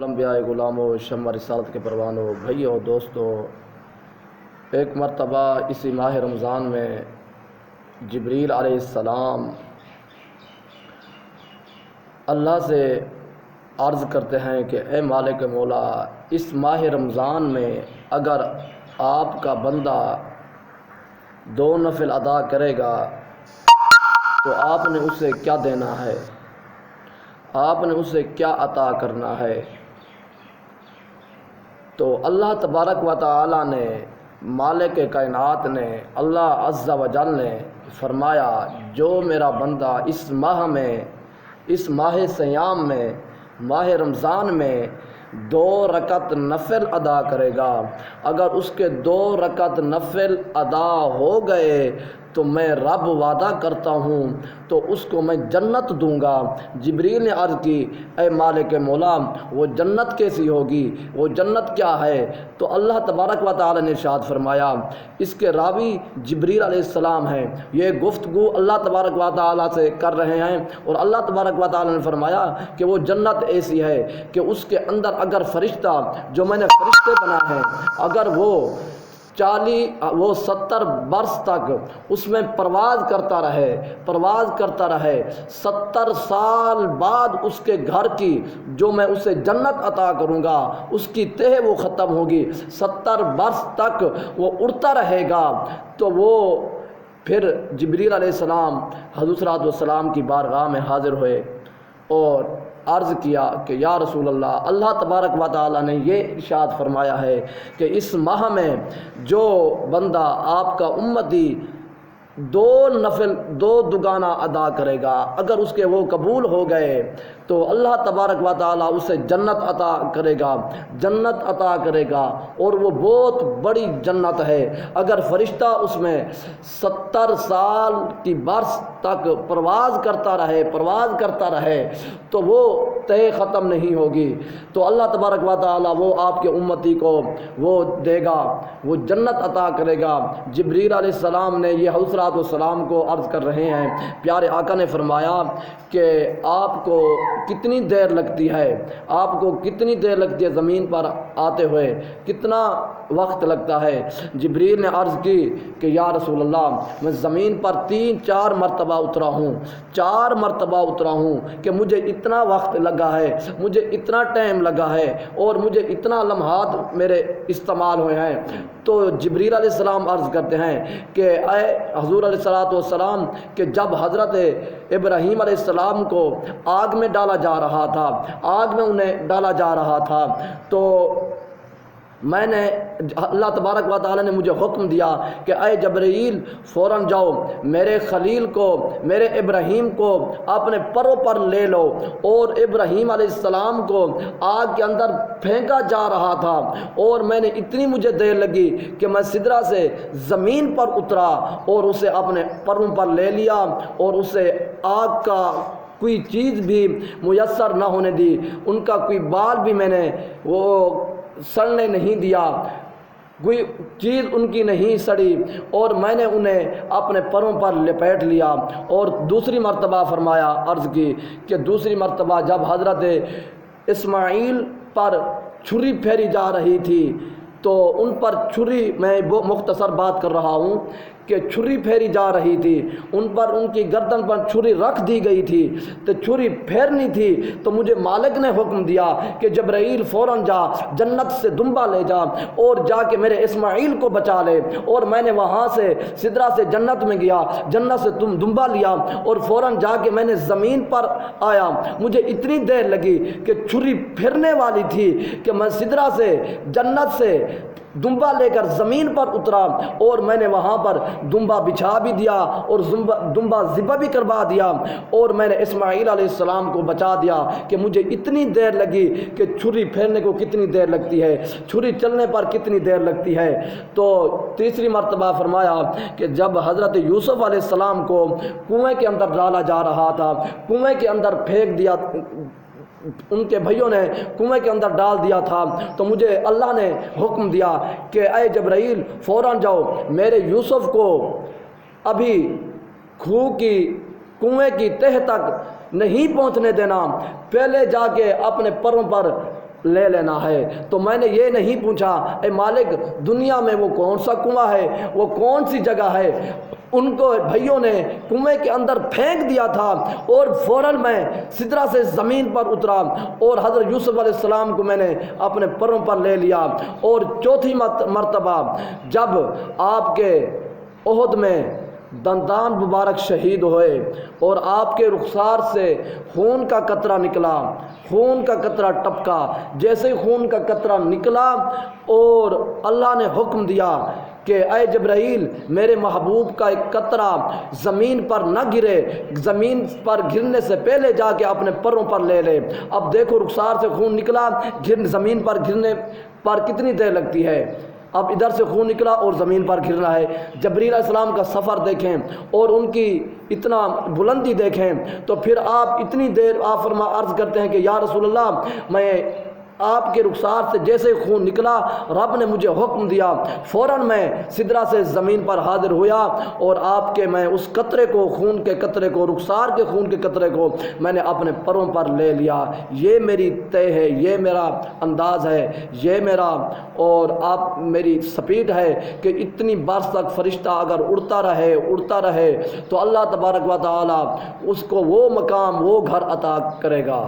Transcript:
انبیاء غلاموں، شمع رسالت کے پروانوں، بھائیوں، دوستوں، ایک مرتبہ اسی ماہ رمضان میں جبریل علیہ السلام اللہ سے عرض کرتے ہیں کہ اے مالک مولا، اس ماہ رمضان میں اگر آپ کا بندہ 2 نفل ادا کرے گا تو آپ نے اسے کیا دینا ہے، آپ نے اسے کیا عطا کرنا ہے؟ تو اللہ تبارک و تعالی نے، مالک کائنات نے، اللہ عز و جل نے فرمایا جو میرا بندہ اس ماہ سیام میں، ماہ رمضان میں 2 رکعت نفل ادا کرے گا، اگر اس کے 2 رکعت نفل ادا ہو گئے تو میں رب وعدہ کرتا ہوں تو اس کو میں جنت دوں گا۔ جبریل نے عرض کی اے مالک مولا، وہ جنت کیسی ہوگی، وہ جنت کیا ہے؟ تو اللہ تبارک و تعالی نے ارشاد فرمایا، اس کے راوی جبریل علیہ السلام ہیں، یہ گفتگو اللہ تبارک و تعالی سے کر رہے ہیں، اور اللہ تبارک و تعالی نے فرمایا کہ وہ جنت ایسی ہے کہ اس کے اندر اگر فرشتہ، جو میں نے فرشتے بنائے ہیں، اگر وہ 70 برس تک اس میں پرواز کرتا رہے 70 سال بعد اس کے گھر کی جو میں اسے جنت عطا کروں گا اس کی تہ وہ ختم ہوگی، 70 برس تک وہ اڑتا رہے گا، تو وہ پھر جبریل علیہ السلام حضور صلی اللہ علیہ وسلم کی بارگاہ میں حاضر ہوئے اور عرض کیا کہ یا رسول اللہ تبارک و تعالی نے یہ ارشاد فرمایا ہے کہ اس ماہ میں جو بندہ آپ کا امتی 2 نفل 2 دگانا ادا کرے گا، اگر اس کے وہ قبول ہو گئے تو اللہ تبارک و تعالی اسے جنت عطا کرے گا، اور وہ بہت بڑی جنت ہے۔ اگر فرشتہ اس میں 70 سال کی برس تک پرواز کرتا رہے تو وہ تہ ختم نہیں ہوگی، تو اللہ تبارک و تعالی وہ آپ کے امتی کو وہ دے گا، وہ جنت عطا کرے گا۔ جبریل علیہ السلام نے یہ حضرت السلام کو عرض کر رہے ہیں، پیارے آقا نے فرمایا کہ آپ کو کتنی دیر لگتی ہے زمین پر آتے ہوئے، کتنا وقت لگتا ہے؟ جبریل نے عرض کی کہ یا رسول اللہ، میں زمین پر 3-4 مرتبہ اترا ہوں کہ مجھے اتنا وقت لگا ہے، مجھے اتنا ٹائم لگا ہے، اور مجھے اتنا لمحات میرے استعمال ہوئے ہیں۔ تو جبریل علیہ السلام عرض کرتے ہیں کہ اے حضور علیہ السلام کہ جب حضرت ابراہیم علیہ السلام کو آگ میں انہیں ڈالا جا رہا تھا تو میں نے، اللہ تبارک و تعالی نے مجھے حکم دیا کہ اے جبرائیل فوراً جاؤ، میرے خلیل کو، میرے ابراہیم کو اپنے پروں پر لے لو، اور ابراہیم علیہ السلام کو آگ کے اندر پھینکا جا رہا تھا، اور میں نے اتنی مجھے دیر لگی کہ میں سدرہ سے زمین پر اترا اور اسے اپنے پروں پر لے لیا، اور اسے آگ کا کوئی چیز بھی میسر نہ ہونے دی، ان کا کوئی بال بھی میں نے وہ سڑنے نہیں دیا، کوئی چیز ان کی نہیں سڑی، اور میں نے انہیں اپنے پروں پر لپیٹ لیا۔ اور دوسری مرتبہ فرمایا، عرض کی کہ دوسری مرتبہ جب حضرت اسماعیل پر چھری پھیری جا رہی تھی تو ان پر چھری، میں مختصر بات کر رہا ہوں کہ چھری پھیری جا رہی تھی، ان کی گردن پر چھری رکھ دی گئی تھی، تو چھری پھیرنی تھی، تو مجھے مالک نے حکم دیا کہ جبرائیل فوراً جا، جنت سے دمبا لے جا اور جا کے میرے اسماعیل کو بچا لے۔ اور میں نے وہاں سے سدرہ سے جنت میں گیا، جنت سے دمبا لیا، اور فوراً جا کے میں نے زمین پر آیا۔ مجھے اتنی دیر لگی کہ چھری پھرنے والی تھی کہ میں سدرہ سے جنت سے دمبا لے کر زمین پر اترا، اور میں نے وہاں پر دمبا بچھا بھی دیا اور دمبا ذبح بھی کروا دیا، اور میں نے اسماعیل علیہ السلام کو بچا دیا۔ کہ مجھے اتنی دیر لگی کہ چھری پھیرنے کو کتنی دیر لگتی ہے، چھری چلنے پر کتنی دیر لگتی ہے۔ تو تیسری مرتبہ فرمایا کہ جب حضرت یوسف علیہ السلام کو کنویں کے اندر ڈالا جا رہا تھا، کنویں کے اندر پھینک دیا، ان کے بھائیوں نے کنویں کے اندر ڈال دیا تھا، تو مجھے اللہ نے حکم دیا کہ اے جبرائیل فوراً جاؤ، میرے یوسف کو ابھی کنویں کی تہ تک نہیں پہنچنے دینا، پہلے جا کے اپنے پروں پر لے لینا ہے۔ تو میں نے یہ نہیں پوچھا اے مالک دنیا میں وہ کون سا کنواں ہے، وہ کون سی جگہ ہے، ان کو بھائیوں نے کنویں کے اندر پھینک دیا تھا اور فوراً میں سدرہ سے زمین پر اترا اور حضرت یوسف علیہ السلام کو میں نے اپنے پروں پر لے لیا۔ اور چوتھی مرتبہ جب آپ کے احد میں دندان مبارک شہید ہوئے اور آپ کے رخسار سے خون کا قطرہ نکلا، خون کا قطرہ ٹپکا، جیسے ہی خون کا قطرہ نکلا اور اللہ نے حکم دیا کہ اے جبرائیل میرے محبوب کا ایک قطرہ زمین پر نہ گرے، زمین پر گرنے سے پہلے جا کے اپنے پروں پر لے لے۔ اب دیکھو رخسار سے خون نکلا، زمین پر گرنے پر کتنی دیر لگتی ہے، اب ادھر سے خون نکلا اور زمین پر گرنا ہے۔ جبرائیل علیہ السلام کا سفر دیکھیں اور ان کی اتنا بلندی دیکھیں، تو پھر آپ اتنی دیر آپ عرض کرتے ہیں کہ یا رسول اللہ میں آپ کے رخسار سے جیسے خون نکلا رب نے مجھے حکم دیا، فوراً میں سدرہ سے زمین پر حاضر ہوا اور آپ کے میں اس قطرے کو، خون کے قطرے کو، رخسار کے خون کے قطرے کو میں نے اپنے پروں پر لے لیا۔ یہ میری طے ہے، یہ میرا انداز ہے، یہ میرا اور آپ میری سپیڈ ہے کہ اتنی برس تک فرشتہ اگر اڑتا رہے تو اللہ تبارک و تعالی اس کو وہ مقام، وہ گھر عطا کرے گا۔